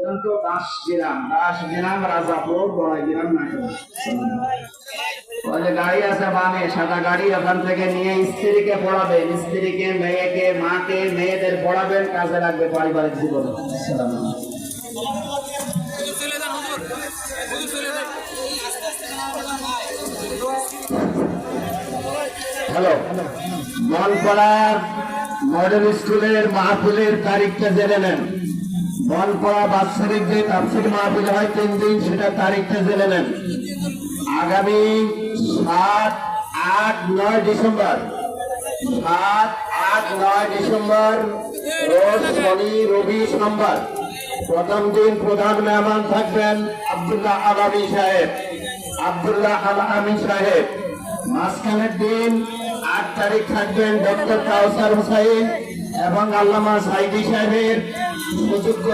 দাস গ্রাম রাজাপুর বড়াইগ্রাম নাটোর। ওই যে গাড়ি আছে বামে সাদা গাড়ি, ওখান থেকে নিয়ে স্ত্রীকে পড়াবেন, স্ত্রীকে মেয়েকে মাকে মেয়েদের পড়াবেন, কাজে লাগবে পারিবারিক জীবনে। হ্যালো, মনপাড়ার মডেল স্কুলের মাহফিলের তারিখটা জেনে নেন। মনপাড়া বাৎসরিক যে তাফসীর মাহফিল হয় 3 দিন, সেটা তারিখটা জেনে নেন। আগামী 7, 8, 9 ডিসেম্বর, 7, 8, 9 ডিসেম্বর রোজ শনি রবি সোমবার। প্রথম দিন প্রধান মেহমান থাকবেন আব্দুল্লাহ আল আমিন সাহেব। মাঝখানের দিন 8 তারিখ থাকবেন ডক্টর কাউসার হুসাইন এবং আল্লামা সাইদি সাহেবের সুযোগ্য